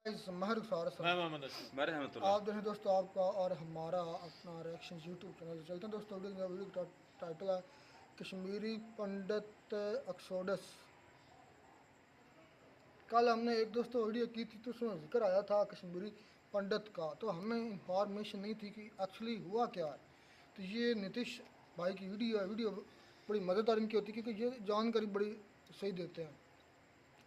आप देखें दोस्तों आपका और हमारा अपना रिएक्शन यूट्यूब चैनल से चलते हैं दोस्तों। वीडियो का टाइटल है कश्मीरी पंडित एक्सोडस। कल हमने एक दोस्तों वीडियो की थी तो उसमें जिक्र आया था कश्मीरी पंडित का, तो हमें इंफॉर्मेशन नहीं थी कि एक्चुअली हुआ क्या है। तो ये नीतीश भाई की वीडियो है। वीडियो बड़ी मज़ेदार इनकी होती है क्योंकि ये जानकारी बड़ी सही देते हैं।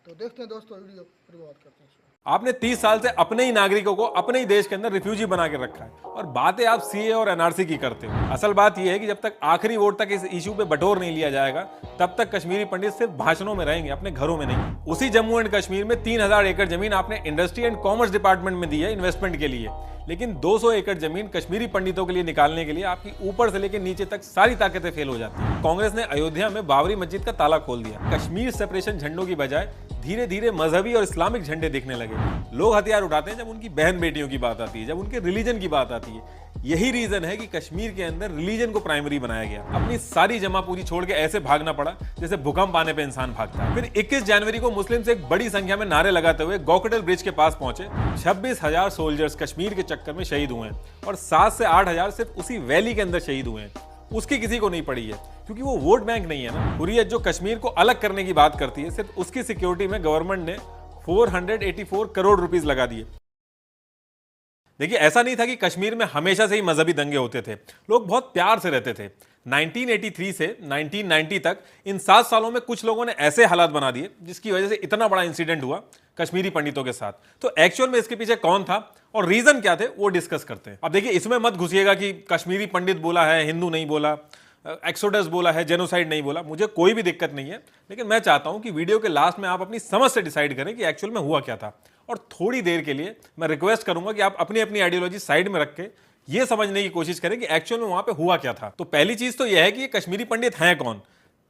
तो देखते हैं दोस्तों वीडियो, फिर बात करते हैं। आपने 30 साल से अपने ही नागरिकों को अपने ही देश के अंदर रिफ्यूजी बना के रखा है और बातें आप सीए और एनआरसी की करते हो। असल बात यह है कि जब तक आखिरी वोट तक इस इशू पे बटोर नहीं लिया जाएगा तब तक कश्मीरी पंडित सिर्फ भाषणों में रहेंगे, अपने घरों में नहीं। उसी जम्मू एंड कश्मीर में 3000 एकड़ जमीन आपने इंडस्ट्री एंड कॉमर्स डिपार्टमेंट में दी है इन्वेस्टमेंट के लिए, लेकिन 200 एकड़ जमीन कश्मीरी पंडितों के लिए निकालने के लिए आपकी ऊपर से लेकर नीचे तक सारी ताकतें फेल हो जाती हैं। कांग्रेस ने अयोध्या में बाबरी मस्जिद का ताला खोल दिया। कश्मीर सेपरेशन झंडों की बजाय धीरे धीरे मजहबी और इस्लामिक झंडे दिखने लगे। लोग हथियार उठाते हैं जब उनकी बहन बेटियों की बात आती है, जब उनके रिलीजन की बात आती है। यही रीजन है कि कश्मीर के अंदर रिलीजन को प्राइमरी बनाया गया। अपनी सारी जमा पूंजी छोड़ के ऐसे भागना पड़ा जैसे भूकंप आने पे इंसान भागता है। फिर 21 जनवरी को मुस्लिम से एक बड़ी संख्या में नारे लगाते हुए गोकटल ब्रिज के पास पहुंचे। 26,000 सोल्जर्स कश्मीर के चक्कर में शहीद हुए हैं और 7 से 8,000 सिर्फ उसी वैली के अंदर शहीद हुए हैं। उसकी किसी को नहीं पड़ी है क्योंकि वो वोट बैंक नहीं है ना। हुर्रियत जो कश्मीर को अलग करने की बात करती है, सिर्फ उसकी सिक्योरिटी में गवर्नमेंट ने 484 करोड़ रुपीस लगा दिए। देखिए, ऐसा नहीं था कि कश्मीर में हमेशा से ही मजहबी दंगे होते थे। लोग बहुत प्यार से रहते थे। 1983 से 1990 तक इन 7 सालों में कुछ लोगों ने ऐसे हालात बना दिए जिसकी वजह से इतना बड़ा इंसिडेंट हुआ कश्मीरी पंडितों के साथ। तो एक्चुअल में इसके पीछे कौन था और रीजन क्या थे वो डिस्कस करते हैं। अब देखिए, इसमें मत घुसिएगा कि कश्मीरी पंडित बोला है, हिंदू नहीं बोला, एक्सोडस बोला है, जेनोसाइड नहीं बोला। मुझे कोई भी दिक्कत नहीं है, लेकिन मैं चाहता हूं कि वीडियो के लास्ट में आप अपनी समझ से डिसाइड करें कि एक्चुअल में हुआ क्या था। और थोड़ी देर के लिए मैं रिक्वेस्ट करूंगा कि आप अपनी अपनी आइडियोलॉजी साइड में रख के ये समझने की कोशिश करें कि एक्चुअल में वहां पे हुआ क्या था। तो पहली चीज तो यह है कि ये कश्मीरी पंडित हैं कौन।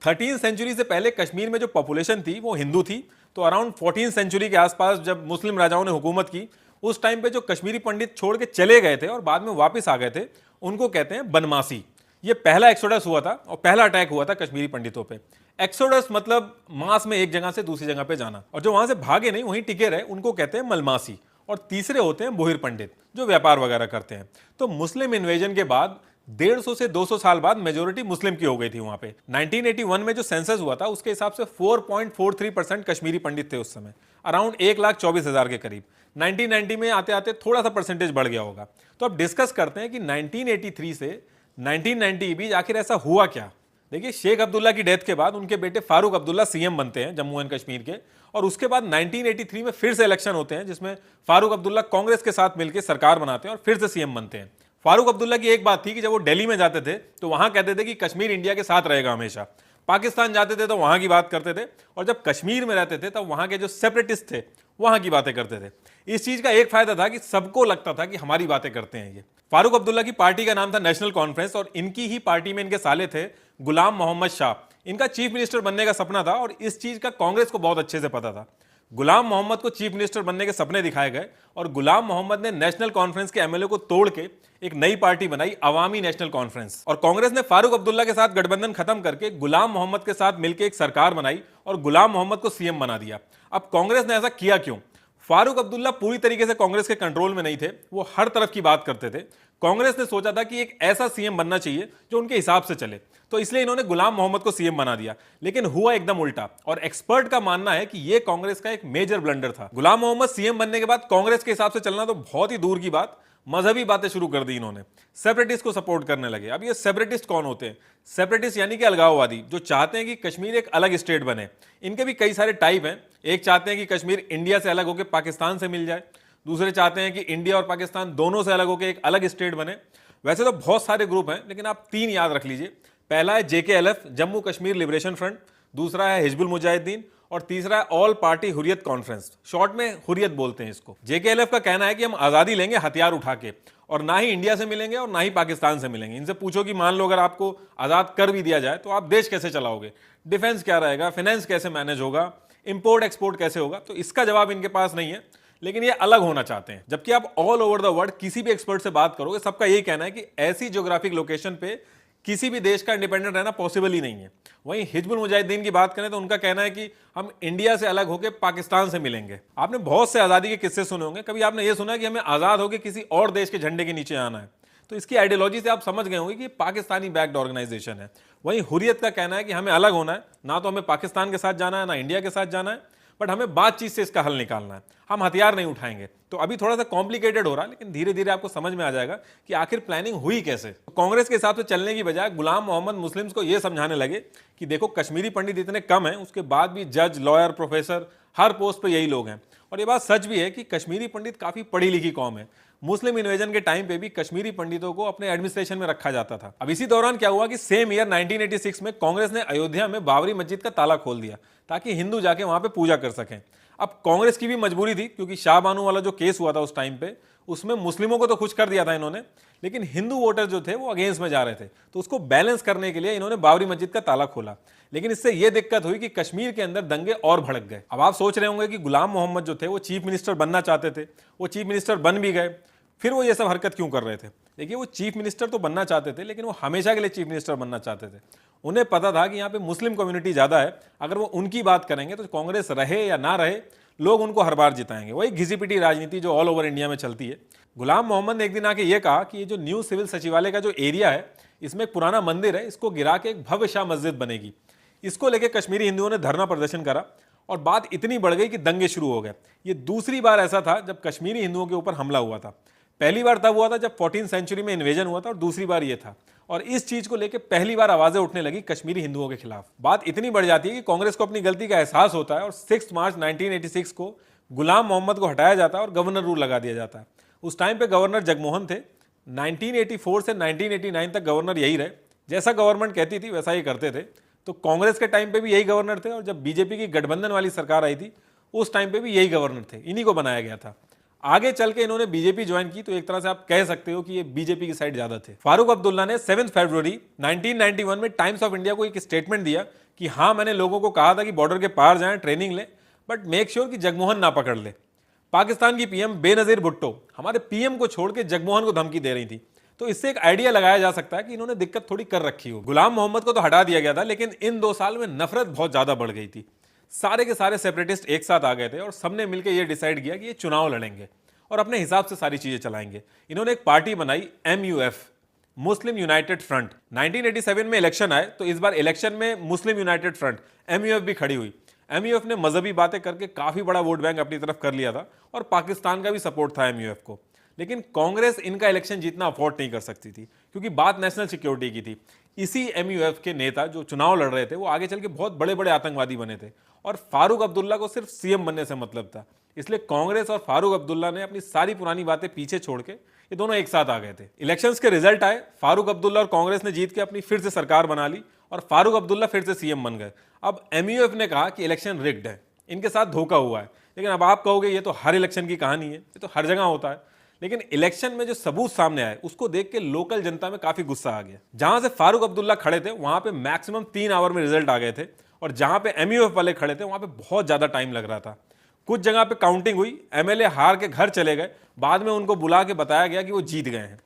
13वीं सेंचुरी से पहले कश्मीर में जो पॉपुलेशन थी वो हिंदू थी। तो अराउंड 14वीं सेंचुरी के आसपास जब मुस्लिम राजाओं ने हुकूमत की, उस टाइम पे जो कश्मीरी पंडित छोड़ के चले गए थे और बाद में वापस आ गए थे, उनको कहते हैं बनमासी। ये पहला एक्सोडस हुआ था और पहला अटैक हुआ था कश्मीरी पंडितों पे। एक्सोडस मतलब मास में एक जगह से दूसरी जगह पे जाना, और जो वहां से भागे नहीं वहीं टिके रहे उनको कहते हैं मलमासी। और तीसरे होते हैं बोहिर पंडित जो व्यापार वगैरह करते हैं। तो मुस्लिम इन्वेजन के बाद 150 से 200 साल बाद मेजोरिटी मुस्लिम की हो गई थी वहां पे। 1981 में जो सेंसस हुआ था उसके हिसाब से 4.43% कश्मीरी पंडित थे उस समय, अराउंड 1,24,000 के करीब। 1990 में आते आते थोड़ा सा परसेंटेज बढ़ गया होगा। तो अब डिस्कस करते हैं कि 1983 से 1990 के बीच आखिर ऐसा हुआ क्या। देखिए, शेख अब्दुल्ला की डेथ के बाद उनके बेटे फारूक अब्दुल्ला सीएम बनते हैं जम्मू एंड कश्मीर के, और उसके बाद 1983 में फिर से इलेक्शन होते हैं जिसमें फारूक अब्दुल्ला कांग्रेस के साथ मिलकर सरकार बनाते हैं और फिर से सीएम बनते हैं। फारूक अब्दुल्ला की एक बात थी कि जब वो दिल्ली में जाते थे तो वहां कहते थे कि कश्मीर इंडिया के साथ रहेगा हमेशा। पाकिस्तान जाते थे तो वहां की बात करते थे, और जब कश्मीर में रहते थे तब वहां के जो सेपरेटिस्ट थे वहां की बातें करते थे। इस चीज का एक फायदा था कि सबको लगता था कि हमारी बातें करते हैं ये। फारूक अब्दुल्ला की पार्टी का नाम था नेशनल कॉन्फ्रेंस, और इनकी ही पार्टी में इनके साले थे गुलाम मोहम्मद शाह। इनका चीफ मिनिस्टर बनने का सपना था और इस चीज का कांग्रेस को बहुत अच्छे से पता था। गुलाम मोहम्मद को चीफ मिनिस्टर बनने के सपने दिखाए गए और गुलाम मोहम्मद ने नेशनल कॉन्फ्रेंस के एमएलए को तोड़ के एक नई पार्टी बनाई, अवामी नेशनल कॉन्फ्रेंस। और कांग्रेस ने फारूक अब्दुल्ला के साथ गठबंधन खत्म करके गुलाम मोहम्मद के साथ मिलकर एक सरकार बनाई और गुलाम मोहम्मद को सीएम बना दिया। अब कांग्रेस ने ऐसा किया क्यों? फारूक अब्दुल्ला पूरी तरीके से कांग्रेस के कंट्रोल में नहीं थे, वो हर तरफ की बात करते थे। कांग्रेस ने सोचा था कि एक ऐसा सीएम बनना चाहिए जो उनके हिसाब से चले, तो इसलिए इन्होंने गुलाम मोहम्मद को सीएम बना दिया। लेकिन हुआ एकदम उल्टा, और एक्सपर्ट का मानना है कि यह कांग्रेस का एक मेजर ब्लंडर था। गुलाम मोहम्मद सीएम बनने के बाद कांग्रेस के हिसाब से चलना तो बहुत ही दूर की बात, मजहबी बातें शुरू कर दी इन्होंने। सेपरेटिस्ट को सपोर्ट करने लगे। अब ये सेपरेटिस्ट कौन होते हैं? सेपरेटिस्ट यानी कि अलगाववादी, जो चाहते हैं कि कश्मीर एक अलग स्टेट बने। इनके भी कई सारे टाइप हैं। एक चाहते हैं कि कश्मीर इंडिया से अलग होकर पाकिस्तान से मिल जाए, दूसरे चाहते हैं कि इंडिया और पाकिस्तान दोनों से अलग होकर एक अलग स्टेट बने। वैसे तो बहुत सारे ग्रुप हैं, लेकिन आप 3 याद रख लीजिए। पहला है JKLF, Jammu Kashmir liberation front, दूसरा है हिजबुल मुजाहिदीन, और तीसरा है all party Hurriyat conference, short में हुर्रियत बोलते हैं इसको। JKLF का कहना है कि हम आज़ादी लेंगे हथियार उठा के, और ना ही इंडिया से मिलेंगे और ना ही पाकिस्तान से मिलेंगे। इनसे पूछो कि मान लो अगर आपको आज़ाद कर भी दिया जाए तो आप देश कैसे चलाओगे, डिफेंस क्या रहेगा, फाइनेंस कैसे मैनेज होगा, इंपोर्ट एक्सपोर्ट कैसे होगा। तो इसका जवाब इनके पास नहीं है, लेकिन ये अलग होना चाहते हैं। जबकि आप ऑल ओवर द वर्ल्ड किसी भी एक्सपर्ट से बात करोगे, सबका यही कहना है कि ऐसी ज्योग्राफिक लोकेशन पे किसी भी देश का इंडिपेंडेंट रहना पॉसिबल ही नहीं है। वहीं हिजबुल मुजाहिदीन की बात करें तो उनका कहना है कि हम इंडिया से अलग होकर पाकिस्तान से मिलेंगे। आपने बहुत से आज़ादी के किस्से सुने होंगे, कभी आपने ये सुना है कि हमें आज़ाद होकर किसी और देश के झंडे के नीचे आना है? तो इसकी आइडियोलॉजी से आप समझ गए होंगे कि पाकिस्तानी बैक्ड ऑर्गेनाइजेशन है। वहीं हुर्रियत का कहना है कि हमें अलग होना है, ना तो हमें पाकिस्तान के साथ जाना है ना इंडिया के साथ जाना है, बट हमें बातचीत से इसका हल निकालना है, हम हथियार नहीं उठाएंगे। तो अभी थोड़ा सा कॉम्प्लिकेटेड हो रहा है, लेकिन धीरे धीरे आपको समझ में आ जाएगा कि आखिर प्लानिंग हुई कैसे। कांग्रेस के हिसाब से चलने की बजाय गुलाम मोहम्मद मुस्लिम्स को यह समझाने लगे कि देखो कश्मीरी पंडित इतने कम हैं, उसके बाद भी जज, लॉयर, प्रोफेसर हर पोस्ट पे यही लोग हैं। और ये बात सच भी है कि कश्मीरी पंडित काफी पढ़ी लिखी कौम है। मुस्लिम इन्वेजन के टाइम पे भी कश्मीरी पंडितों को अपने एडमिनिस्ट्रेशन में रखा जाता था। अब इसी दौरान क्या हुआ कि सेम ईयर 1986 में कांग्रेस ने अयोध्या में बाबरी मस्जिद का ताला खोल दिया ताकि हिंदू जाके वहां पे पूजा कर सकें। अब कांग्रेस की भी मजबूरी थी, क्योंकि शाह बानो वाला जो केस हुआ था उस टाइम पे, उसमें मुस्लिमों को तो खुश कर दिया था इन्होंने, लेकिन हिंदू वोटर जो थे वो अगेंस्ट में जा रहे थे। तो उसको बैलेंस करने के लिए इन्होंने बाबरी मस्जिद का ताला खोला। लेकिन इससे यह दिक्कत हुई कि कश्मीर के अंदर दंगे और भड़क गए। अब आप सोच रहे होंगे कि गुलाम मोहम्मद जो थे वो चीफ मिनिस्टर बनना चाहते थे, वो चीफ मिनिस्टर बन भी गए, फिर वो ये सब हरकत क्यों कर रहे थे? देखिए, वो चीफ मिनिस्टर तो बनना चाहते थे, लेकिन वो हमेशा के लिए चीफ मिनिस्टर बनना चाहते थे। उन्हें पता था कि यहाँ पे मुस्लिम कम्युनिटी ज्यादा है, अगर वो उनकी बात करेंगे तो कांग्रेस रहे या ना रहे, लोग उनको हर बार जिताएंगे। वही घिसी पिटी राजनीति जो ऑल ओवर इंडिया में चलती है। गुलाम मोहम्मद ने एक दिन आके ये कहा कि ये जो न्यू सिविल सचिवालय का जो एरिया है, इसमें एक पुराना मंदिर है, इसको गिरा के एक भव्य शाह मस्जिद बनेगी। इसको लेके कश्मीरी हिंदुओं ने धरना प्रदर्शन करा और बात इतनी बढ़ गई कि दंगे शुरू हो गए। ये दूसरी बार ऐसा था जब कश्मीरी हिंदुओं के ऊपर हमला हुआ था। पहली बार तब हुआ था जब 14वीं सेंचुरी में इन्वेजन हुआ था, और दूसरी बार ये था। और इस चीज को लेकर पहली बार आवाजें उठने लगी कश्मीरी हिंदुओं के खिलाफ। बात इतनी बढ़ जाती है कि कांग्रेस को अपनी गलती का एहसास होता है और 6 मार्च 1986 को गुलाम मोहम्मद को हटाया जाता है और गवर्नर रूल लगा दिया जाता है। उस टाइम पे गवर्नर जगमोहन थे। 1984 से 1989 तक गवर्नर यही रहे, जैसा गवर्नमेंट कहती थी वैसा ही करते थे। तो कांग्रेस के टाइम पे भी यही गवर्नर थे, और जब बीजेपी की गठबंधन वाली सरकार आई थी उस टाइम पे भी यही गवर्नर थे, इन्हीं को बनाया गया था। आगे चल के इन्होंने बीजेपी ज्वाइन की, तो एक तरह से आप कह सकते हो कि ये बीजेपी की साइड ज्यादा थे। फारूक अब्दुल्ला ने 7 फरवरी 1991 में टाइम्स ऑफ इंडिया को एक स्टेटमेंट दिया कि हाँ, मैंने लोगों को कहा था कि बॉर्डर के पार जाएं, ट्रेनिंग लें, बट मेक श्योर कि जगमोहन ना पकड़ ले। पाकिस्तान की पीएम बेनजीर भुट्टो हमारे पीएम को छोड़ के जगमोहन को धमकी दे रही थी। तो इससे एक आइडिया लगाया जा सकता है कि इन्होंने दिक्कत थोड़ी कर रखी हो। गुलाम मोहम्मद को तो हटा दिया गया था, लेकिन इन 2 साल में नफरत बहुत ज्यादा बढ़ गई थी। सारे के सारे सेपरेटिस्ट एक साथ आ गए थे और सबने मिलकर यह डिसाइड किया कि ये चुनाव लड़ेंगे और अपने हिसाब से सारी चीजें चलाएंगे। इन्होंने एक पार्टी बनाई, MUF, मुस्लिम यूनाइटेड फ्रंट। 1987 में इलेक्शन आए तो इस बार इलेक्शन में मुस्लिम यूनाइटेड फ्रंट MUF भी खड़ी हुई। MUF ने मजहबी बातें करके काफी बड़ा वोट बैंक अपनी तरफ कर लिया था और पाकिस्तान का भी सपोर्ट था MUF को। लेकिन कांग्रेस इनका इलेक्शन जीतना अफोर्ड नहीं कर सकती थी, क्योंकि बात नेशनल सिक्योरिटी की थी। इसी MUF के नेता जो चुनाव लड़ रहे थे वो आगे चल के बहुत बड़े बड़े आतंकवादी बने थे, और फारूक अब्दुल्ला को सिर्फ CM बनने से मतलब था। इसलिए कांग्रेस और फारूक अब्दुल्ला ने अपनी सारी पुरानी बातें पीछे छोड़ के ये दोनों एक साथ आ गए थे। इलेक्शंस के रिजल्ट आए, फारूक अब्दुल्ला और कांग्रेस ने जीत के अपनी फिर से सरकार बना ली और फारूक अब्दुल्ला फिर से CM बन गए। अब MUF ने कहा कि इलेक्शन रिग्ड है, इनके साथ धोखा हुआ है। लेकिन अब आप कहोगे ये तो हर इलेक्शन की कहानी है, ये तो हर जगह होता है। लेकिन इलेक्शन में जो सबूत सामने आए उसको देख के लोकल जनता में काफी गुस्सा आ गया। जहां से फारूक अब्दुल्ला खड़े थे वहां पे मैक्सिमम 3 आवर में रिजल्ट आ गए थे, और जहां पे MUF वाले खड़े थे वहां पे बहुत ज्यादा टाइम लग रहा था। कुछ जगह पे काउंटिंग हुई, MLA हार के घर चले गए, बाद में उनको बुला के बताया गया कि वो जीत गए हैं।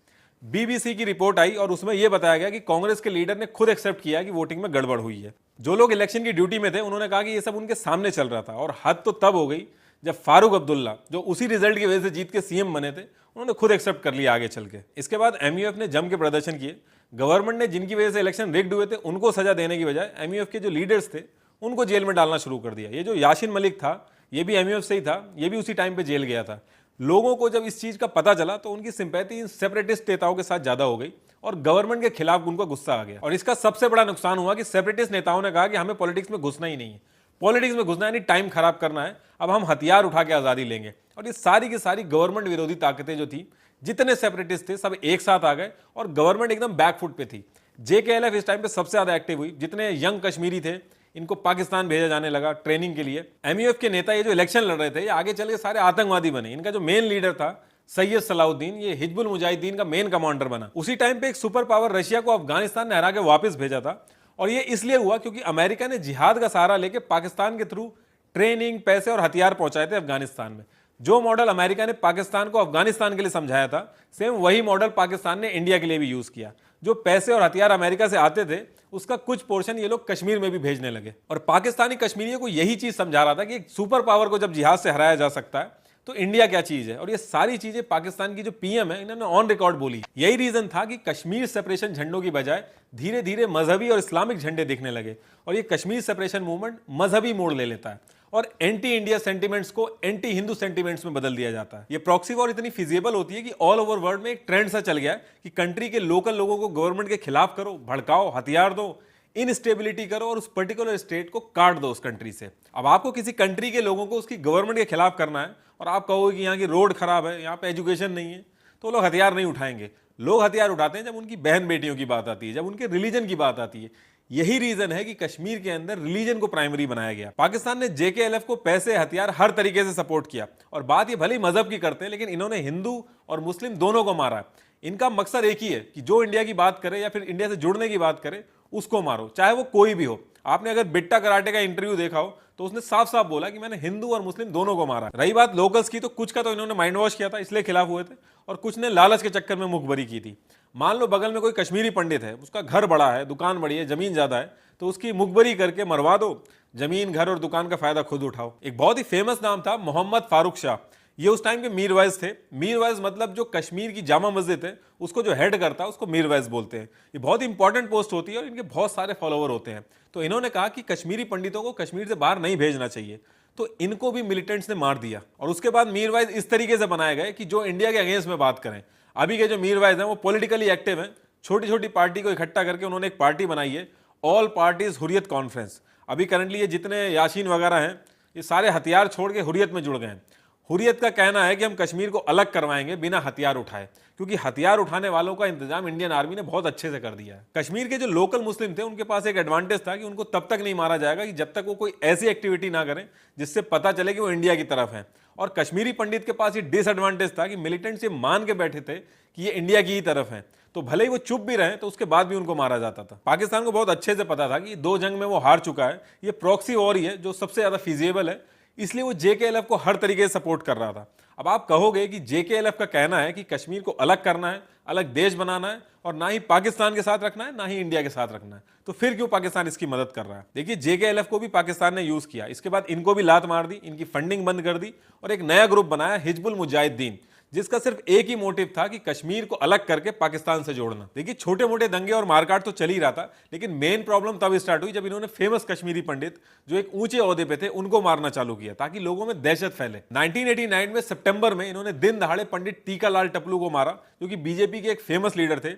BBC की रिपोर्ट आई और उसमें यह बताया गया कि कांग्रेस के लीडर ने खुद एक्सेप्ट किया कि वोटिंग में गड़बड़ हुई है। जो लोग इलेक्शन की ड्यूटी में थे उन्होंने कहा कि ये सब उनके सामने चल रहा था, और हद तो तब हो गई जब फारूक अब्दुल्ला, जो उसी रिजल्ट की वजह से जीत के CM बने थे, उन्होंने खुद एक्सेप्ट कर लिया आगे चल के। इसके बाद MUF ने जम के प्रदर्शन किए। गवर्नमेंट ने जिनकी वजह से इलेक्शन रिग्ड हुए थे उनको सजा देने की बजाय MUF के जो लीडर्स थे उनको जेल में डालना शुरू कर दिया। ये जो यासिन मलिक था ये भी MUF से ही था, ये भी उसी टाइम पे जेल गया था। लोगों को जब इस चीज का पता चला तो उनकी सिंपैथी इन सेपरेटिस्ट नेताओं के साथ ज्यादा हो गई और गवर्नमेंट के खिलाफ उनको गुस्सा आ गया। और इसका सबसे बड़ा नुकसान हुआ कि सेपरेटिस्ट नेताओं ने कहा कि हमें पॉलिटिक्स में घुसना ही नहीं है, पॉलिटिक्स में घुसना यानी टाइम खराब करना है, अब हम हथियार उठा के आजादी लेंगे। और ये सारी की सारी गवर्नमेंट विरोधी ताकतें जो थी, जितने सेपरेटिस्ट थे सब एक साथ आ गए और गवर्नमेंट एकदम बैकफुट पे थी। JKLF इस टाइम पे सबसे ज्यादा एक्टिव हुई। जितने यंग कश्मीरी थे इनको पाकिस्तान भेजा जाने लगा ट्रेनिंग के लिए। MUF के नेता ये जो इलेक्शन लड़ रहे थे ये आगे चल के सारे आतंकवादी बने। इनका जो मेन लीडर था सैयद सलाउद्दीन, ये हिजबुल मुजाहिदीन का मेन कमांडर बना। उसी टाइम पे एक सुपर पावर रशिया को अफगानिस्तान ने हरा के वापस भेजा था, और ये इसलिए हुआ क्योंकि अमेरिका ने जिहाद का सहारा लेके पाकिस्तान के थ्रू ट्रेनिंग, पैसे और हथियार पहुंचाए थे अफगानिस्तान में। जो मॉडल अमेरिका ने पाकिस्तान को अफगानिस्तान के लिए समझाया था, सेम वही मॉडल पाकिस्तान ने इंडिया के लिए भी यूज किया। जो पैसे और हथियार अमेरिका से आते थे, उसका कुछ पोर्शन ये लोग कश्मीर में भी भेजने लगे। और पाकिस्तानी कश्मीरियों को यही चीज समझा रहा था कि एक सुपर पावर को जब जिहाद से हराया जा सकता है तो इंडिया क्या चीज है। और ये सारी चीजें पाकिस्तान की जो पीएम है, इन्होंने ऑन रिकॉर्ड बोली। यही रीजन था कि कश्मीर सेपरेशन झंडों की बजाय धीरे धीरे मजहबी और इस्लामिक झंडे दिखने लगे और ये कश्मीर सेपरेशन मूवमेंट मजहबी मोड़ ले लेता है और एंटी इंडिया सेंटिमेंट्स को एंटी हिंदू सेंटिमेंट्स में बदल दिया जाता है। ये प्रॉक्सी वॉर इतनी फिजिबल होती है कि ऑल ओवर वर्ल्ड में एक ट्रेंड सा चल गया है कि कंट्री के लोकल लोगों को गवर्नमेंट के खिलाफ करो, भड़काओ, हथियार दो, इनस्टेबिलिटी करो और उस पर्टिकुलर स्टेट को काट दो उस कंट्री से। अब आपको किसी कंट्री के लोगों को उसकी गवर्नमेंट के खिलाफ करना है और आप कहोगे कि यहाँ की रोड खराब है, यहाँ पे एजुकेशन नहीं है, तो लोग हथियार नहीं उठाएंगे। लोग हथियार उठाते हैं जब उनकी बहन बेटियों की बात आती है, जब उनके रिलीजन की बात आती है। यही रीजन है कि कश्मीर के अंदर रिलीजन को प्राइमरी बनाया गया। पाकिस्तान ने जेकेएलएफ को पैसे, हथियार, हर तरीके से सपोर्ट किया और बात ये भले ही मजहब की करते हैं, लेकिन इन्होंने हिंदू और मुस्लिम दोनों को मारा। इनका मकसद एक ही है कि जो इंडिया की बात करे या फिर इंडिया से जुड़ने की बात करे उसको मारो, चाहे वो कोई भी हो। आपने अगर बिट्टा कराटे का इंटरव्यू देखा हो तो उसने साफ साफ बोला कि मैंने हिंदू और मुस्लिम दोनों को मारा। रही बात लोकल्स की, तो कुछ का तो इन्होंने माइंड वॉश किया था इसलिए खिलाफ हुए थे और कुछ ने लालच के चक्कर में मुखबरी की थी। मान लो बगल में कोई कश्मीरी पंडित है, उसका घर बड़ा है, दुकान बड़ी है, जमीन ज्यादा है, तो उसकी मुखबरी करके मरवा दो, जमीन, घर और दुकान का फायदा खुद उठाओ। एक बहुत ही फेमस नाम था मोहम्मद फारूक शाह। ये उस टाइम के मीरवाइज थे। मीरवाइज मतलब जो कश्मीर की जामा मस्जिद है उसको जो हेड करता है उसको मीरवाइज बोलते हैं। ये बहुत इंपॉर्टेंट पोस्ट होती है और इनके बहुत सारे फॉलोवर होते हैं। तो इन्होंने कहा कि कश्मीरी पंडितों को कश्मीर से बाहर नहीं भेजना चाहिए, तो इनको भी मिलिटेंट्स ने मार दिया। और उसके बाद मीरवाइज इस तरीके से बनाए गए कि जो इंडिया के अगेंस्ट में बात करें। अभी के जो मीरवाइज हैं वो पॉलिटिकली एक्टिव हैं, छोटी छोटी पार्टी को इकट्ठा करके उन्होंने एक पार्टी बनाई है, ऑल पार्टीज हुर्रियत कॉन्फ्रेंस। अभी करंटली ये जितने याशीन वगैरह हैं ये सारे हथियार छोड़ के हुर्रियत में जुड़ गए हैं। हुर्रियत का कहना है कि हम कश्मीर को अलग करवाएंगे बिना हथियार उठाए, क्योंकि हथियार उठाने वालों का इंतजाम इंडियन आर्मी ने बहुत अच्छे से कर दिया है। कश्मीर के जो लोकल मुस्लिम थे उनके पास एक एडवांटेज था कि उनको तब तक नहीं मारा जाएगा कि जब तक वो कोई ऐसी एक्टिविटी ना करें जिससे पता चले कि वो इंडिया की तरफ है। और कश्मीरी पंडित के पास ये डिसएडवांटेज था कि मिलिटेंट्स ये मान के बैठे थे कि ये इंडिया की ही तरफ है, तो भले ही वो चुप भी रहे तो उसके बाद भी उनको मारा जाता था। पाकिस्तान को बहुत अच्छे से पता था कि 2 जंग में वो हार चुका है, ये प्रॉक्सी वॉर ही है जो सबसे ज्यादा फिजिबल है, इसलिए वो जेकेएलएफ को हर तरीके से सपोर्ट कर रहा था। अब आप कहोगे कि जेकेएलएफ का कहना है कि कश्मीर को अलग करना है, अलग देश बनाना है और ना ही पाकिस्तान के साथ रखना है ना ही इंडिया के साथ रखना है, तो फिर क्यों पाकिस्तान इसकी मदद कर रहा है। देखिए, जेकेएलएफ को भी पाकिस्तान ने यूज किया, इसके बाद इनको भी लात मार दी, इनकी फंडिंग बंद कर दी और एक नया ग्रुप बनाया हिजबुल मुजाहिदीन, जिसका सिर्फ एक ही मोटिव था कि कश्मीर को अलग करके पाकिस्तान से जोड़ना। देखिए, छोटे मोटे दंगे और मारकाट तो चल ही रहा था, लेकिन मेन प्रॉब्लम तब स्टार्ट हुई जब इन्होंने फेमस कश्मीरी पंडित जो एक ऊंचे ओहदे पे थे उनको मारना चालू किया ताकि लोगों में दहशत फैले। 1989 में सितंबर में इन्होंने दिन दहाड़े पंडित टीकालाल टपलू को मारा, जो कि बीजेपी के एक फेमस लीडर थे।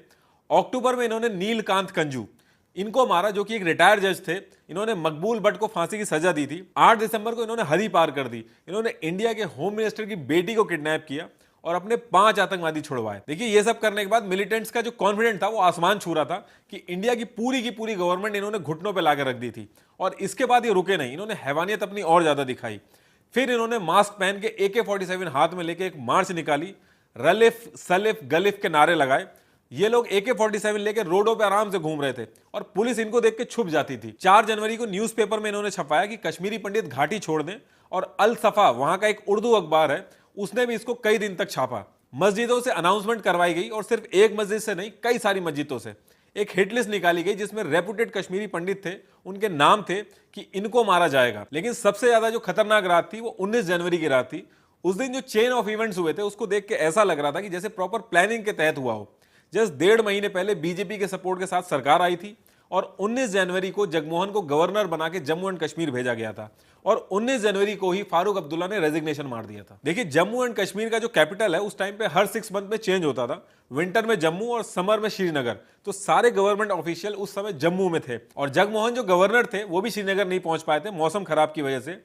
अक्टूबर में इन्होंने नीलकांत कंजू इनको मारा, जो कि एक रिटायर्ड जज थे। इन्होंने मकबूल भट्ट को फांसी की सजा दी थी। 8 दिसंबर को इन्होंने हदी पार कर दी। इन्होंने इंडिया के होम मिनिस्टर की बेटी को किडनैप किया और अपने 5 आतंकवादी छुड़वाए। देखिए, ये सब करने के बाद मिलिटेंट्स का जो कॉन्फिडेंस था वो आसमान छू रहा था कि इंडिया की पूरी गवर्नमेंट इन्होंने घुटनों पे लाकर रख दी थी। और इसके बाद ये रुके नहीं, इन्होंने हैवानियत अपनी और ज्यादा दिखाई। फिर इन्होंने मास्क पहन के AK-47 हाथ में लेके एक मार्च निकाली, रलिफ सलिफ गलिफ के नारे लगाए। ये लोग AK-47 लेके रोडों पे आराम से घूम रहे थे और पुलिस इनको देख के छुप जाती थी। 4 जनवरी को न्यूज़पेपर में इन्होंने छपाया कि कश्मीरी पंडित घाटी छोड़ दें, और अल सफा वहां का एक उर्दू अखबार है उसने भी इसको कई दिन तक छापा। मस्जिदों से अनाउंसमेंट करवाई गई और सिर्फ एक मस्जिद से नहीं, कई सारी मस्जिदों से एक हिट लिस्ट निकाली गई जिसमें रेपुटेड कश्मीरी पंडित थे, उनके नाम थे कि इनको मारा जाएगा। लेकिन सबसे ज्यादा जो खतरनाक रात थी वो 19 जनवरी की रात थी। उस दिन जो चेन ऑफ इवेंट्स हुए थे उसको देख के ऐसा लग रहा था कि जैसे प्रॉपर प्लानिंग के तहत हुआ हो। जस्ट 1.5 महीने पहले बीजेपी के सपोर्ट के साथ सरकार आई थी और 19 जनवरी को जगमोहन को गवर्नर बना के जम्मू एंड कश्मीर भेजा गया था और 19 जनवरी को ही फारूक अब्दुल्ला ने रेजिग्नेशन मार दिया था। देखिए, जम्मू एंड कश्मीर का जो कैपिटल है उस टाइम पे हर 6 मंथ में चेंज होता था। विंटर में जम्मू और समर में श्रीनगर। तो सारे गवर्नमेंट ऑफिशियल उस समय जम्मू में थे और जगमोहन जो गवर्नर थे वो भी श्रीनगर नहीं पहुंच पाए थे मौसम खराब की वजह से।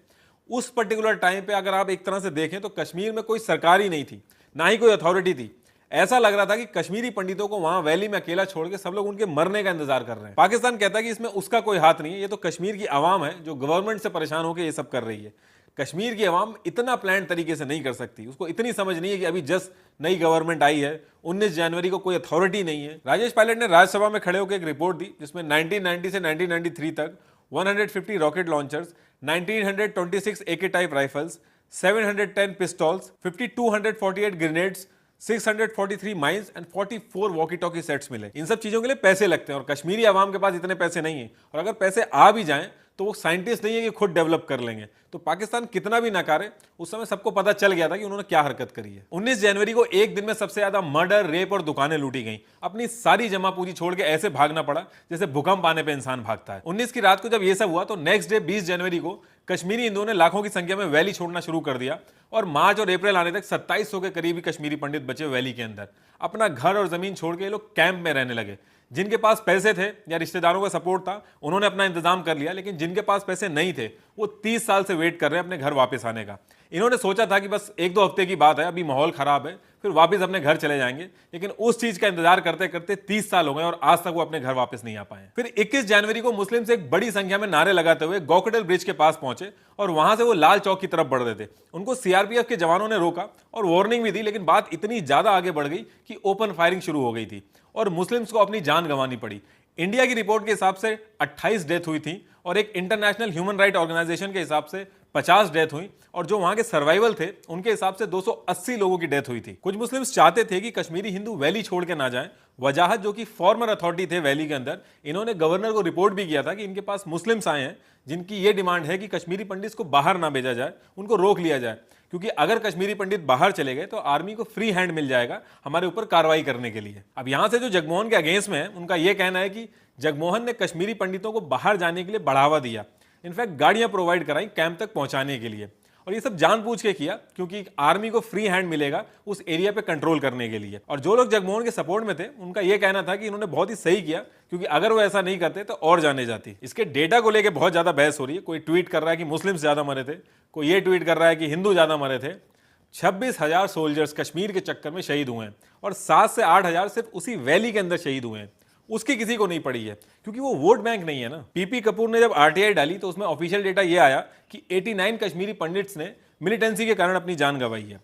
उस पर्टिकुलर टाइम पे अगर आप एक तरह से देखें तो कश्मीर में कोई सरकार ही नहीं थी, ना ही कोई अथॉरिटी थी। ऐसा लग रहा था कि कश्मीरी पंडितों को वहां वैली में अकेला छोड़ के सब लोग उनके मरने का इंतजार कर रहे हैं। पाकिस्तान कहता है कि इसमें उसका कोई हाथ नहीं है, ये तो कश्मीर की आवाम है जो गवर्नमेंट से परेशान होकर ये सब कर रही है। कश्मीर की आवाम इतना प्लान तरीके से नहीं कर सकती, उसको इतनी समझ नहीं है कि अभी जस्ट नई गवर्नमेंट आई है, 19 जनवरी को कोई अथॉरिटी नहीं है। राजेश पायलट ने राज्यसभा में खड़े होकर एक रिपोर्ट दी जिसमें 1990 से 1993 तक 150 rocket launchers, 1926 AK type rifles, 710 pistols, 5248 grenades, 643 mines and 44 walkie talkie sets मिले। इन सब चीजों के लिए पैसे लगते हैं और कश्मीरी आवाम के पास इतने पैसे नहीं है, और अगर पैसे आ भी जाएं तो वो साइंटिस्ट नहीं है कि खुद डेवलप कर लेंगे। तो पाकिस्तान कितना भी नकारे, उस समय सबको पता चल गया था कि उन्होंने क्या हरकत करी है। 19 जनवरी को एक दिन में सबसे ज्यादा मर्डर, रेप और दुकानें लूटी गई। अपनी सारी जमा पूंजी छोड़ के ऐसे भागना पड़ा जैसे भूकंप आने पर इंसान भागता है। 19 की रात को जब यह सब हुआ तो नेक्स्ट डे 20 जनवरी को कश्मीरी हिंदुओं ने लाखों की संख्या में वैली छोड़ना शुरू कर दिया, और मार्च और अप्रैल आने तक 2700 के करीब ही कश्मीरी पंडित बचे वैली के अंदर। अपना घर और जमीन छोड़ के ये लोग कैंप में रहने लगे। जिनके पास पैसे थे या रिश्तेदारों का सपोर्ट था उन्होंने अपना इंतजाम कर लिया, लेकिन जिनके पास पैसे नहीं थे वो 30 साल से वेट कर रहे हैं अपने घर वापस आने का। इन्होंने सोचा था कि बस 1-2 हफ्ते की बात है, अभी माहौल खराब है, फिर वापस अपने घर चले जाएंगे, लेकिन उस चीज का इंतजार करते करते 30 साल हो गए और आज तक वो अपने घर वापस नहीं आ पाए। फिर 21 जनवरी को मुस्लिम से एक बड़ी संख्या में नारे लगाते हुए गोकटल ब्रिज के पास पहुंचे और वहां से वो लाल चौक की तरफ बढ़ रहे थे। उनको सीआरपीएफ के जवानों ने रोका और वार्निंग भी दी, लेकिन बात इतनी ज्यादा आगे बढ़ गई कि ओपन फायरिंग शुरू हो गई थी और मुस्लिम्स को अपनी जान गंवानी पड़ी। इंडिया की रिपोर्ट के हिसाब से 28 डेथ हुई थी और एक इंटरनेशनल ह्यूमन राइट ऑर्गेनाइजेशन के हिसाब से 50 डेथ हुई, और जो वहां के सर्वाइवल थे उनके हिसाब से 280 लोगों की डेथ हुई थी। कुछ मुस्लिम्स चाहते थे कि कश्मीरी हिंदू वैली छोड़ के ना जाएं। वजाहत जो कि फॉर्मर अथॉरिटी थे वैली के अंदर, इन्होंने गवर्नर को रिपोर्ट भी किया था कि इनके पास मुस्लिम्स आए हैं जिनकी ये डिमांड है कि कश्मीरी पंडित को बाहर ना भेजा जाए, उनको रोक लिया जाए, क्योंकि अगर कश्मीरी पंडित बाहर चले गए तो आर्मी को फ्री हैंड मिल जाएगा हमारे ऊपर कार्रवाई करने के लिए। अब यहां से जो जगमोहन के अगेंस्ट में है, उनका यह कहना है कि जगमोहन ने कश्मीरी पंडितों को बाहर जाने के लिए बढ़ावा दिया, इनफैक्ट गाड़ियां प्रोवाइड कराई कैंप तक पहुंचाने के लिए, और ये सब जानबूझ के किया क्योंकि आर्मी को फ्री हैंड मिलेगा उस एरिया पे कंट्रोल करने के लिए। और जो लोग जगमोहन के सपोर्ट में थे उनका यह कहना था कि इन्होंने बहुत ही सही किया, क्योंकि अगर वो ऐसा नहीं करते तो और जाने जाती। इसके डेटा को लेकर बहुत ज्यादा बहस हो रही है। कोई ट्वीट कर रहा है कि मुस्लिम ज्यादा मरे थे, कोई ये ट्वीट कर रहा है कि हिंदू ज्यादा मरे थे। 26,000 सोल्जर्स कश्मीर के चक्कर में शहीद हुए हैं और 7 से 8,000 सिर्फ उसी वैली के अंदर शहीद हुए हैं। उसकी किसी को नहीं पड़ी है क्योंकि वो वोट बैंक नहीं है ना। पीपी कपूर ने जब आरटीआई डाली तो उसमें ऑफिशियल डेटा ये आया कि 89 कश्मीरी पंडित्स ने मिलिटेंसी के कारण अपनी जान गंवाई है।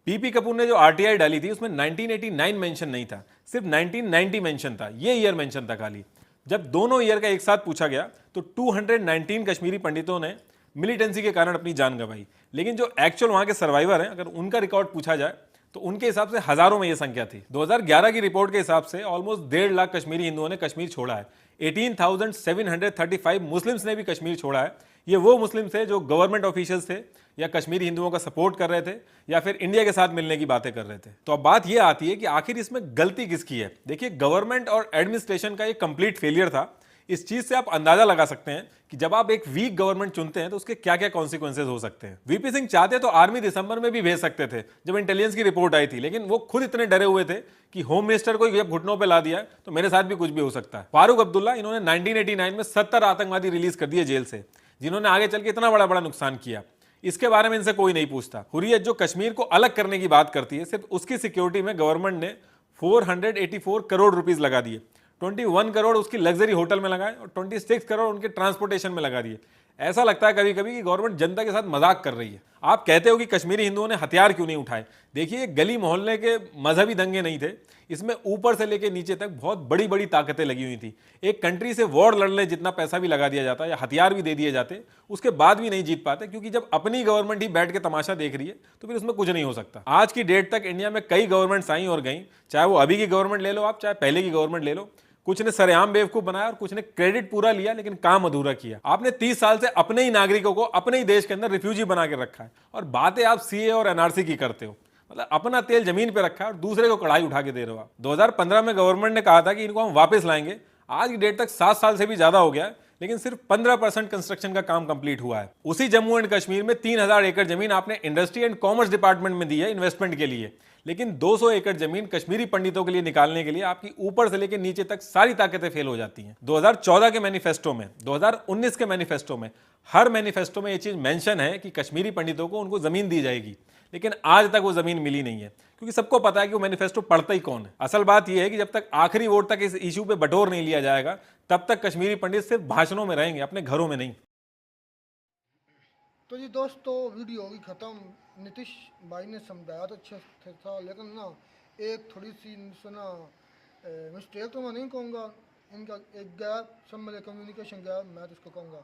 पीपी कपूर ने जो आरटीआई डाली थी उसमें 1989 मेंशन नहीं था, सिर्फ 1990 मेंशन था, ये ईयर मेंशन था खाली। जब दोनों ईयर का एक साथ पूछा गया तो 219 कश्मीरी पंडितों ने मिलिटेंसी के कारण अपनी जान गंवाई, लेकिन जो एक्चुअल वहां के सर्वाइवर हैं अगर उनका रिकॉर्ड पूछा जाए तो उनके हिसाब से हजारों में यह संख्या थी। 2011 की रिपोर्ट के हिसाब से ऑलमोस्ट 1.5 लाख कश्मीरी हिंदुओं ने कश्मीर छोड़ा है। 18,735 मुस्लिम्स ने भी कश्मीर छोड़ा है। ये वो मुस्लिम थे जो गवर्नमेंट ऑफिशियल्स थे या कश्मीरी हिंदुओं का सपोर्ट कर रहे थे या फिर इंडिया के साथ मिलने की बातें कर रहे थे। तो अब बात यह आती है कि आखिर इसमें गलती किसकी है। देखिए, गवर्नमेंट और एडमिनिस्ट्रेशन का एक कंप्लीट फेलियर था। इस चीज से आप अंदाजा लगा सकते हैं कि जब आप एक वीक गवर्नमेंट चुनते हैं तो उसके क्या क्या कॉन्सिक्वेंसेज हो सकते हैं। वीपी सिंह चाहते तो आर्मी दिसंबर में भी भेज सकते थे जब इंटेलिजेंस की रिपोर्ट आई थी, लेकिन वो खुद इतने डरे हुए थे कि होम मिनिस्टर को जब घुटनों पे ला दिया तो मेरे साथ भी कुछ भी हो सकता है। फारूक अब्दुल्ला, इन्होंने 1989 में 70 आतंकवादी रिलीज कर दिए जेल से, जिन्होंने आगे चल के इतना बड़ा बड़ा नुकसान किया। इसके बारे में इनसे कोई नहीं पूछता। हुर्रियत जो कश्मीर को अलग करने की बात करती है, सिर्फ उसकी सिक्योरिटी में गवर्नमेंट ने 484 करोड़ रुपीज लगा दिए। 21 करोड़ उसकी लग्जरी होटल में लगाए और 26 करोड़ उनके ट्रांसपोर्टेशन में लगा दिए। ऐसा लगता है कभी कभी कि गवर्नमेंट जनता के साथ मजाक कर रही है। आप कहते हो कि कश्मीरी हिंदुओं ने हथियार क्यों नहीं उठाए। देखिए, गली मोहल्ले के मजहबी दंगे नहीं थे, इसमें ऊपर से लेकर नीचे तक बहुत बड़ी बड़ी ताकतें लगी हुई थी। एक कंट्री से वॉर लड़ने जितना पैसा भी लगा दिया जाता या हथियार भी दे दिए जाते, उसके बाद भी नहीं जीत पाते, क्योंकि जब अपनी गवर्नमेंट ही बैठ के तमाशा देख रही है तो फिर उसमें कुछ नहीं हो सकता। आज की डेट तक इंडिया में कई गवर्नमेंट्स आई और गई, चाहे वो अभी की गवर्नमेंट ले लो आप, चाहे पहले की गवर्नमेंट ले लो। कुछ ने सरेआम बेवकूफ बनाया और कुछ ने क्रेडिट पूरा लिया लेकिन काम अधूरा किया। आपने 30 साल से अपने ही नागरिकों को अपने ही देश के अंदर रिफ्यूजी बना के रखा है और बातें आप सीए और एनआरसी की करते हो। मतलब अपना तेल जमीन पे रखा है और दूसरे को कढ़ाई उठा के दे रहे हो आप। 2015 में गवर्नमेंट ने कहा था कि इनको हम वापस लाएंगे। आज की डेट तक 7 साल से भी ज्यादा हो गया है, लेकिन सिर्फ 15% कंस्ट्रक्शन का काम कंप्लीट हुआ है। उसी जम्मू एंड कश्मीर में 3000 एकड़ जमीन आपने इंडस्ट्री एंड कॉमर्स डिपार्टमेंट में दी है इन्वेस्टमेंट के लिए, लेकिन 200 एकड़ जमीन कश्मीरी पंडितों के लिए निकालने के लिए आपकी ऊपर से लेकर नीचे तक सारी ताकतें फेल हो जाती हैं। 2014 के मैनिफेस्टो में, 2019 के मैनिफेस्टो में, हर मैनिफेस्टो में यह चीज मेंशन है कि कश्मीरी पंडितों को उनको जमीन दी जाएगी, लेकिन आज तक वो जमीन मिली नहीं है, क्योंकि सबको पता है कि वो मैनिफेस्टो पढ़ता ही कौन है। असल बात यह है कि जब तक आखिरी वोट तक इस इशू पे बटोर नहीं लिया जाएगा तब तक कश्मीरी पंडित सिर्फ भाषणों में रहेंगे, अपने घरों में नहीं। तो जी दोस्तों, वीडियो होगी ख़त्म। नीतीश भाई ने समझाया तो अच्छा था, लेकिन ना एक थोड़ी सी सुना मिस्टेक तो मैं नहीं कहूँगा, इनका एक गैप सब में कम्युनिकेशन गैप मैं तो इसको कहूँगा।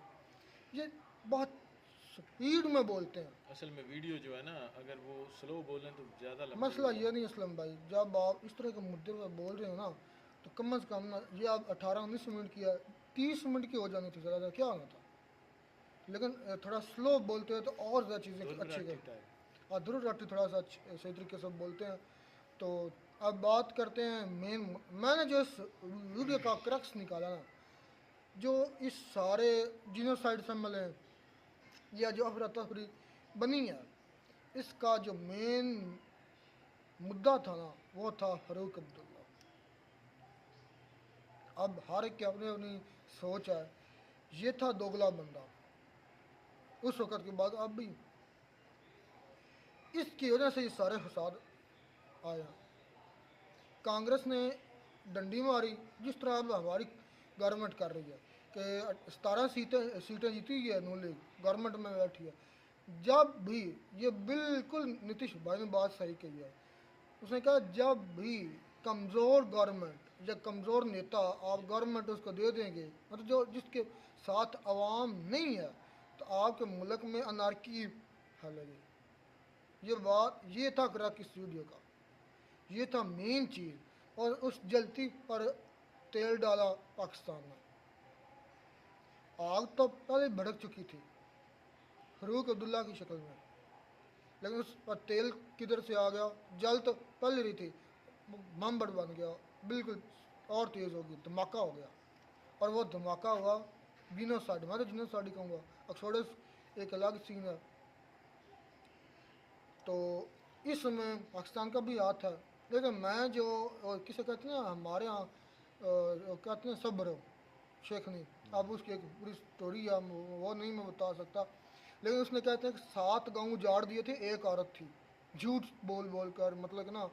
ये बहुत स्पीड में बोलते हैं। असल में वीडियो जो है ना, अगर वो स्लो बोलें तो ज़्यादा लंबी मसला ये नहीं असलम भाई, जब आप इस तरह के मुद्दे पर बोल रहे हो ना, तो कम अज़ कम ना ये आप 18-19 मिनट की या 30 मिनट की हो जानी थी, ज़्यादा क्या होना था। लेकिन थोड़ा स्लो बोलते हैं तो और ज़्यादा चीज़ें अच्छी दुर्राटी कर टाइप। और दुरुस्त राठी थोड़ा सा सही तरीके से बोलते हैं। तो अब बात करते हैं मेन, मैंने जो इस वीडियो का क्रक्स निकाला ना, जो इस सारे जीनोसाइड से मिले या जो अफरा तफरी बनी है, इसका जो मेन मुद्दा था ना, वो था फारूक अब्दुल्ला। अब हर एक की अपनी अपनी सोच है। ये था दोगला बंदा उस वक़्त के बाद, अब भी इसकी वजह से ये सारे फसाद आया। कांग्रेस ने डंडी मारी, जिस तरह अब हमारी गवर्नमेंट कर रही है कि 17 सीटें सीटें जीती है नून लीग, गवर्नमेंट में बैठी है। जब भी, ये बिल्कुल नीतीश भाई ने बात सही कही है, उसने कहा जब भी कमज़ोर गवर्नमेंट या कमज़ोर नेता आप गवर्नमेंट उसको दे देंगे, मतलब जो जिसके साथ आवाम नहीं है, तो आपके मुल्क में अनारकी फैलेगी। ये बात, ये था क्रक इस वीडियो का, ये था मेन चीज़। और उस जलती पर तेल डाला पाकिस्तान में। आग तो पहले भड़क चुकी थी फारूक अब्दुल्ला की शक्ल में, लेकिन उस पर तेल किधर से आ गया, जल तो पहले रही थी, बम बन गया, बिल्कुल और तेज़ हो गई, धमाका हो गया। और वो धमाका हुआ जीनोसाइड, मैं तो जीनोसाइड ही कहूँगा, एक्सोडस एक अलग सीन है। तो इसमें पाकिस्तान का भी हाथ है। लेकिन मैं जो किसे कहते हैं हमारे यहाँ कहते हैं सब्र शेखनी, अब उसकी एक पूरी स्टोरी है, वो नहीं मैं बता सकता। लेकिन उसने कहते हैं कि 7 गांव उजाड़ दिए थे, एक औरत थी, झूठ बोल बोल कर, मतलब कि ना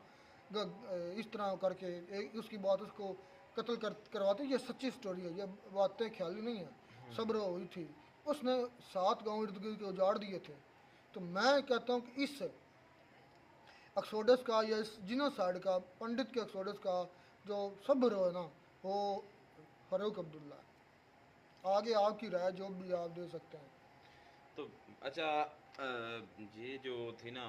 इस तरह करके उसकी बात उसको कत्ल करवाते। ये सच्ची स्टोरी है, ये बातें ख्याली नहीं है, सब्र हुई थी। उसने 7 गांव इर्द गिर्द के उजाड़ दिए थे। तो मैं कहता हूँ कि इस एक्सोडस का या इस जिनोसाइड का, पंडित के एक्सोडस का जो सब्र है ना, वो फारूक अब्दुल्ला है। आगे आपकी राय जो भी आप दे सकते हैं। तो अच्छा, ये जो थी ना,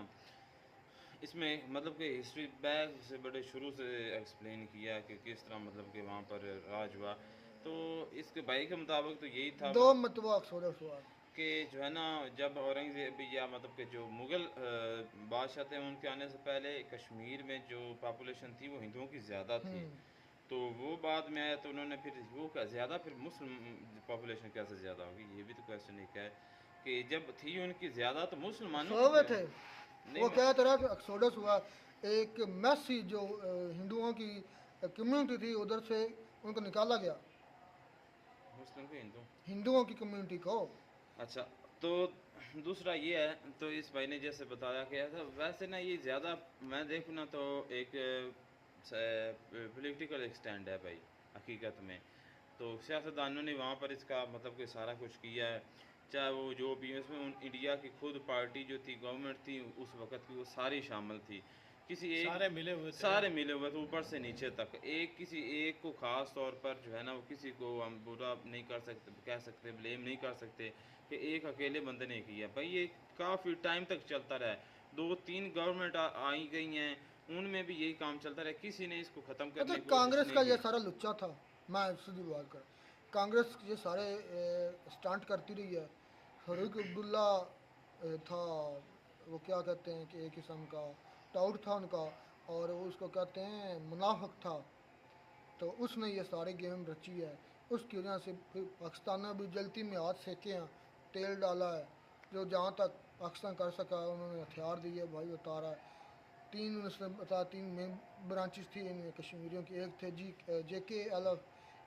इसमें मतलब कि हिस्ट्री बैक से बड़े शुरू से एक्सप्लेन किया कि किस तरह मतलब कि वहाँ पर राज हुआ। तो इसके भाई के मुताबिक तो यही था 2 मतबा एक्सोडस हुआ। कि जो है ना, जब औरंगजेब या मतलब कि जो मुग़ल बादशाह थे, उनके आने से पहले कश्मीर में जो पॉपुलेशन थी वो हिंदुओं की ज़्यादा थी। तो वो बाद में आया, तो उन्होंने फिर वो का ज़्यादा, फिर मुस्लिम पॉपुलेशन कैसे ज़्यादा होगी, ये भी तो क्वेश्चन एक है कि जब थी उनकी ज़्यादा तो मुसलमानों की सोवे थे, नहीं वो क्या तरह का एक्सोडस हुआ। एक मैसी जो हिंदुओं की कम्युनिटी थी, उधर से उनको निकाला गया, मुस्लिम के हिंदू। हिंदुओं की कम्युनिटी को। अच्छा, तो दूसरा ये है, तो इस भाई ने जैसे बताया गया था, वैसे ना ये ज़्यादा मैं देखूँ ना तो एक पॉलिटिकल एक स्टैंड है भाई हकीकत में। तो सियासतदानों ने वहाँ पर इसका मतलब कि सारा कुछ किया है, चाहे वो जो भी है, इसमें इंडिया की खुद पार्टी जो थी, गवर्नमेंट थी उस वक़्त की, वो सारी शामिल थी। किसी एक सारे मिले हुए थे। सारे मिले हुए थे ऊपर से नीचे तक। एक किसी एक को ख़ास तौर पर जो है ना, वो किसी को हम बुरा नहीं कर सकते, कह सकते, ब्लेम नहीं कर सकते कि एक अकेले बंदे ने किया। भाई ये काफ़ी टाइम तक चलता रहा है, 2-3 गवर्नमेंट आई गई हैं, उनमें भी यही काम चलता रहा, किसी ने इसको ख़त्म करने अच्छा, की कोशिश कांग्रेस का नहीं ये की। सारा लुच्चा था, मैं सीधी बात कर, कांग्रेस ये सारे स्टंट करती रही है। फारूक अब्दुल्ला था, वो क्या कहते हैं कि एक किस्म का टाउट था उनका, और वो उसको कहते हैं मुनाफिक था। तो उसने ये सारे गेम रची है, उसकी वजह से फिर पाकिस्तान ने भी जलती में हाथ सेके हैं, तेल डाला है। जो जहाँ तक पाकिस्तान कर सका उन्होंने हथियार दिए, भाई बता रहा है। 3 उसने बताया, 3 मेन ब्रांचेस थी इनमें कश्मीरियों की, एक थे JKLF,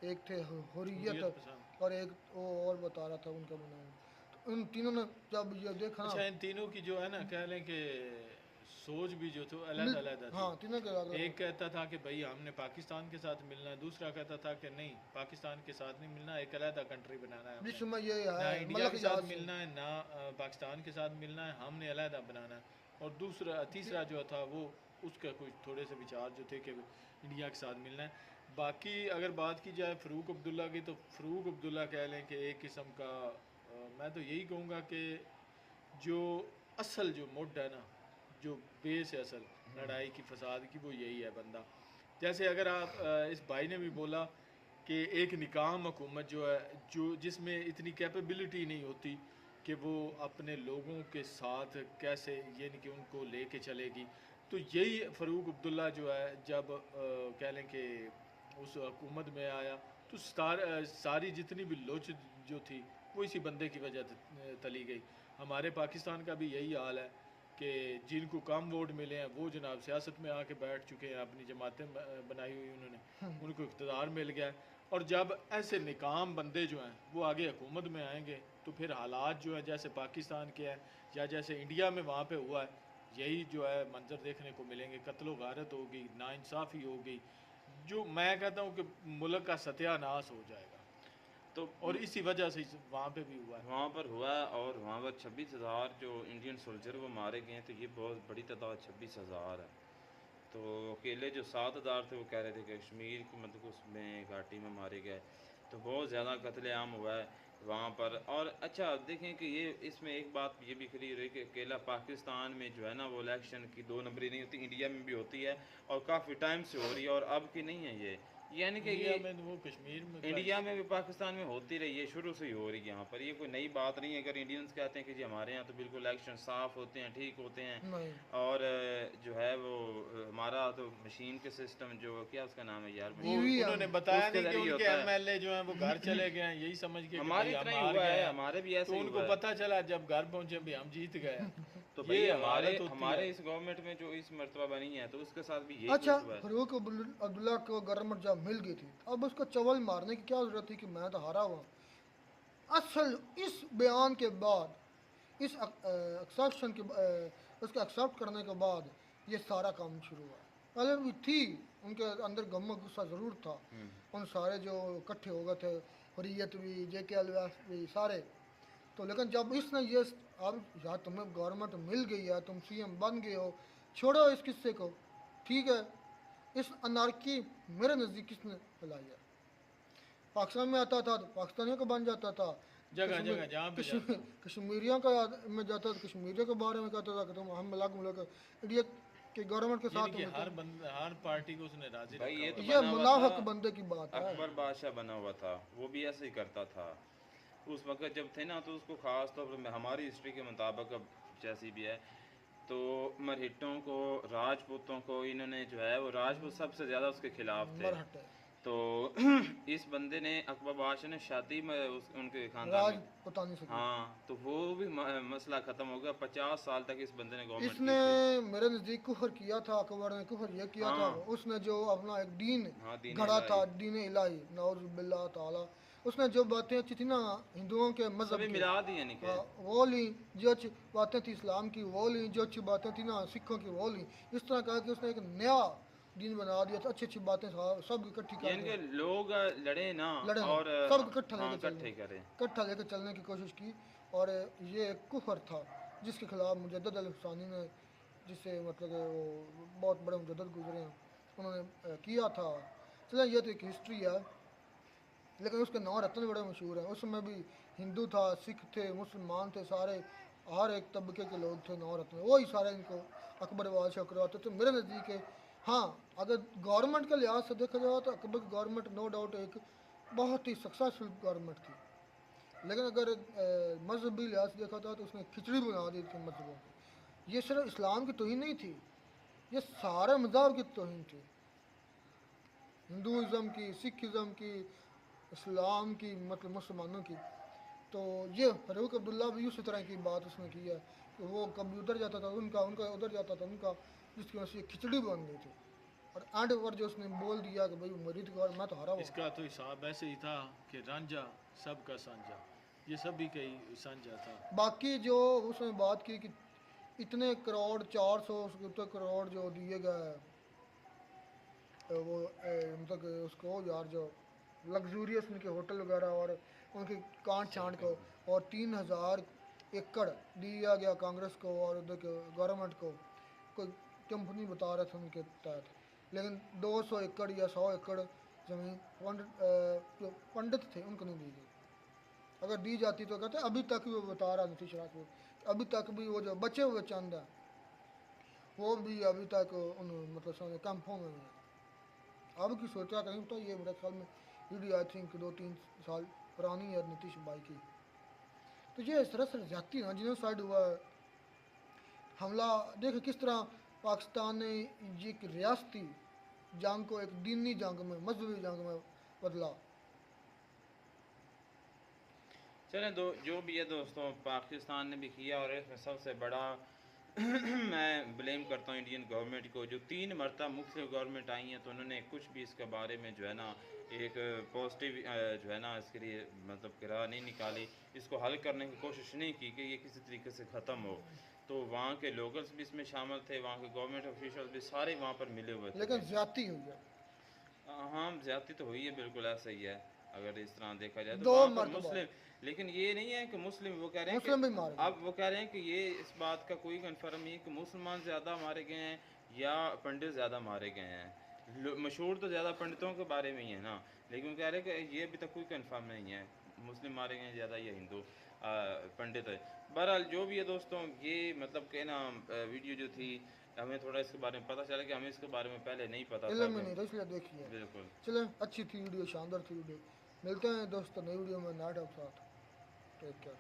एक थे हुर्रियत, हुर्रियत पसंद। और एक वो और बता रहा था उनका बनाया। तो उन तीनों ने जब ये देखा अच्छा, ना, इन तीनों की जो है ना, कह लें कि सोच भी जो थी अलग अलग थी। हाँ तीनों के अलग एक अलग। कहता था कि भाई हमने पाकिस्तान के साथ मिलना है, दूसरा कहता था कि नहीं पाकिस्तान के साथ नहीं मिलना, एक अलग कंट्री बनाना है हमने। जिसमें ये ना है इंडिया मलक के साथ याद सिंह। मिलना है, ना पाकिस्तान के साथ मिलना है, हमने अलग बनाना है। और दूसरा तीसरा जो था वो उसका कुछ थोड़े से विचार जो थे कि इंडिया के साथ मिलना है। बाकी अगर बात की जाए फ़ारूक अब्दुल्ला की, तो फ़ारूक अब्दुल्ला कह लें कि एक किस्म का मैं तो यही कहूँगा कि जो असल जो मुड है ना, जो बेस है असल लड़ाई की फसाद की, वो यही है बंदा। जैसे अगर आप इस भाई ने भी बोला कि एक निकाम हुकूमत जो है, जो जिसमें इतनी कैपेबिलिटी नहीं होती कि वो अपने लोगों के साथ कैसे यानी कि उनको लेके चलेगी, तो यही फ़ारूक अब्दुल्ला जो है जब कह लें कि उस हुकूमत में आया तो सारी जितनी भी लोच जो थी वो इसी बंदे की वजह से तली गई। हमारे पाकिस्तान का भी यही हाल है कि जिनको कम वोट मिले हैं वो जनाब सियासत में आके बैठ चुके हैं, अपनी जमातें बनाई हुई उन्होंने, उनको इक़्तिदार मिल गया है। और जब ऐसे निकाम बंदे जो हैं वो आगे हुकूमत में आएंगे तो फिर हालात जो है जैसे पाकिस्तान के हैं या जैसे इंडिया में वहाँ पे हुआ है, यही जो है मंजर देखने को मिलेंगे। कत्लो गारत होगी, नाइंसाफ़ी होगी, जो मैं कहता हूँ कि मुल्क का सत्यानाश हो जाएगा। तो और इसी वजह से वहाँ पे भी हुआ है। वहाँ पर हुआ है, और वहाँ पर 26,000 जो इंडियन सोल्जर वो मारे गए हैं, तो ये बहुत बड़ी तादाद 26,000 है। तो अकेले जो 7,000 थे वो कह रहे थे कि कश्मीर की मतलब उसमें घाटी में मारे गए, तो बहुत ज़्यादा कत्लेआम हुआ है वहाँ पर। और अच्छा देखें कि ये इसमें एक बात ये भी क्लियर है कि अकेला पाकिस्तान में जो है ना वो इलेक्शन की 2 नंबरी नहीं होती, इंडिया में भी होती है और काफ़ी टाइम से हो रही है, और अब की नहीं है ये, यानी कि इंडिया ये में तो वो कश्मीर में इंडिया में भी पाकिस्तान में होती रही है, शुरू से ही हो रही है यहाँ पर, ये कोई नई बात नहीं है। अगर इंडियंस कहते हैं कि जी हमारे यहाँ तो बिल्कुल इलेक्शन साफ़ होते हैं, ठीक होते हैं, नहीं और जो है वो हमारा तो मशीन के सिस्टम जो क्या उसका नाम है यार, वो EVM उन्होंने बताया उसके नहीं कि जरिए उनके होता है। एमएलए जो हैं वो घर चले गए हैं, यही समझ के कि हमारे भाई इतना हम ही हार हुआ गए है, हैं। हमारे भी ऐसे तो ही उनको हुआ है। पता चला जब घर पहुंचे भी हम जीत गए हैं। तो भाई ये हमारे हालत होती हमारे है। इस गवर्नमेंट में जो इस मरतबा बनी है तो उसके साथ भी यही अच्छा, कुछ हुआ है। फारूक अब्दुल्ला को गवर्नमेंट जब मिल गई थी अब उसको चवल मारने की क्या जरूरत थी कि मैं तो हारा हुआ। असल इस बयान के बाद, इस एक्सेप्शन के उसको एक्सेप्ट करने के बाद ये सारा काम शुरू हुआ। पहले भी थी उनके अंदर गम गुस्सा ज़रूर था, उन सारे जो इकट्ठे हो गए थे, हुर्रियत भी, JK भी सारे। तो लेकिन जब इसने ये अब यार तुम्हें गवर्नमेंट मिल गई है, तुम CM बन गए हो, छोड़ो इस किस्से को, ठीक है। इस अनारकी मेरे नज़दीक किसने फैलाई है? पाकिस्तान में आता था तो पाकिस्तानियों को बन जाता था, जगह जगह जहाँ पे जाता है। कश्मीरियों का में जाता था, कश्मीरियों के बारे में कहता था कि तुम हम अलग मुल्क इंडिया के गवर्नमेंट के साथ यानी कि हर पार्टी को उसने राजी भाई रखा ये हुआ तो है। ये बना हुआ मुनाफिक था, बंदे की बात है। अकबर बादशाह बना हुआ था, वो भी ऐसे ही करता था उस वक्त जब थे ना, तो उसको ख़ास तौर पर हमारी हिस्ट्री के मुताबिक अब जैसी भी है, तो मरहिटों को, राजपूतों को, इन्होंने जो है वो राजपूत सबसे ज़्यादा उसके खिलाफ थे। मरहटे तो इस बंदे ने, अकबर बादशाह ने शादी में उनके खानदान राज में, पुतानी से की। हाँ, तो वो भी मसला ख़त्म हो गया। 50 साल तक इस बंदे ने गवर्नमेंट की इसने थी। मेरे नज़दीक कुफर किया था, अकबर ने कुफर ये किया था, हाँ उसने जो अपना एक दीन हाँ, दीन गढ़ा था, इलाही दीन इलाही, नौज़ बिल्लाह ताला, उसने जो बातें अच्छी थी ना हिंदुओं के मजहब सभी की, मिला दी, यानी कि हाँ, वो ली। जो अच्छी बातें थी इस्लाम की वो ली, जो अच्छी बातें थी ना सिखों की वो ली। इस तरह कहा कि उसने एक नया दीन बना दिया था, अच्छी अच्छी बातें सब इकट्ठी कर यानी दी, कि लोग लड़े ना, लड़े और नहीं, सब इकट्ठा हाँ लेके इकट्ठे करें। इकट्ठा लेके चलने की कोशिश की। और ये एक कुफर था जिसके खिलाफ मुजद्दद अल हुसैनी ने, जिससे मतलब कि वो बहुत बड़े मुजद्दद गुजरे हैं, उन्होंने किया था। चलें ये तो एक हिस्ट्री है, लेकिन उसके 9 रत्न बड़े मशहूर हैं। उसमें भी हिंदू था, सिख थे, मुसलमान थे, सारे हर एक तबके के लोग थे। 9 रत्न वही सारे इनको अकबर बादशाह करवाते थे मेरे नज़दीक है। हाँ, अगर गवर्नमेंट के लिहाज से देखा जाए तो अकबर की गवर्नमेंट नो डाउट एक बहुत ही सक्सेसफुल गवर्नमेंट थी, लेकिन अगर मजहबी लिहाज से देखा था तो उसने खिचड़ी बना दी थी मजहबों की। ये सिर्फ इस्लाम की तौहीन नहीं थी, ये सारे मज़हब की तौहीन थी, हिंदुज़म की, सिखिज़म की, इस्लाम की, मतलब मुसलमानों की। तो ये फारूक अब्दुल्ला भी उसी तरह की बात उसने की है कि वो कभी उधर जाता था उनका, उनका उधर जाता था उनका, जिसकी वजह से ये खिचड़ी बन गई थी। और एंड पर जो उसने बोल दिया कि भाई मेरी तो मैं तो हारा हुआ। इसका तो हिसाब ऐसे ही था कि रांझा सबका साझा, ये सभी का ही साझा था। बाकी जो उसने बात की कि इतने करोड़ 400 करोड़ जो दिए गए वो मतलब कि उसको यार जो लग्जूरियस उनके होटल वगैरह और उनके कांट छांट को, और 3000 एकड़ दिया गया कांग्रेस को और उधर के गवर्नमेंट को, कोई कंपनी बता रहे थे उनके तहत। लेकिन 200 एकड़ या 100 एकड़ ज़मीन जो पंडित थे उनको नहीं दी गई। अगर दी जाती तो कहते अभी तक वो बता रहा नीतीश राज को अभी तक भी वो जो बचे हुए चंद हैं वो भी अभी तक उन मतलब समझे कैंपों में हैं। अब की सोचा कहीं तो ये मेरे ख्याल में वीडियो आई थिंक 2-3 साल पुरानी है नीतीश भाई की। तो ये इस तरह से जाती ना जिनोसाइड हुआ है, हमला देखे किस तरह पाकिस्तान ने ये एक रियासती जंग को एक दीनी जंग में मजहबी जंग में बदला। चलें दो जो भी है दोस्तों, पाकिस्तान ने भी किया और इसमें सबसे बड़ा मैं ब्लेम करता हूँ इंडियन गवर्नमेंट को। जो 3 मरतबा मुख्तलिफ गवर्नमेंट आई हैं तो उन्होंने कुछ भी इसके बारे में जो है ना एक पॉजिटिव जो है ना इसके लिए मतलब कि राह नहीं निकाली, इसको हल करने की कोशिश नहीं की कि ये किसी तरीके से ख़त्म हो। तो वहाँ के लोकल्स भी इसमें शामिल थे, वहाँ के गवर्नमेंट ऑफिशियल भी सारे वहाँ पर मिले हुए थे। लेकिन ज्यादती हुई है हाँ ज्यादती तो हुई है, बिल्कुल ऐसा ही है अगर इस तरह देखा जाए तो। 2 वहाँ पर मरतबा मुस्लिम, लेकिन ये नहीं है कि मुस्लिम, वो कह रहे हैं मुस्लिम भी कि मारे गए। अब वो कह रहे हैं कि ये इस बात का कोई कंफर्म नहीं है कि मुसलमान ज़्यादा मारे गए हैं या पंडित ज़्यादा मारे गए हैं। मशहूर तो ज़्यादा पंडितों के बारे में ही है ना, लेकिन कह रहे हैं कि ये अभी तक कोई कंफर्म नहीं है मुस्लिम मारे गए हैं ज़्यादा या हिंदू पंडित है। बहरहाल जो भी है दोस्तों, ये मतलब कि ना वीडियो जो थी हमें थोड़ा इसके बारे में पता चला कि हमें इसके बारे में पहले नहीं पता था। इल्म ही नहीं था इसलिए देखिए। बिल्कुल। चलें अच्छी थी वीडियो, शानदार थी वीडियो। मिलते हैं दोस्तों नई वीडियो में नए साथ। Take care.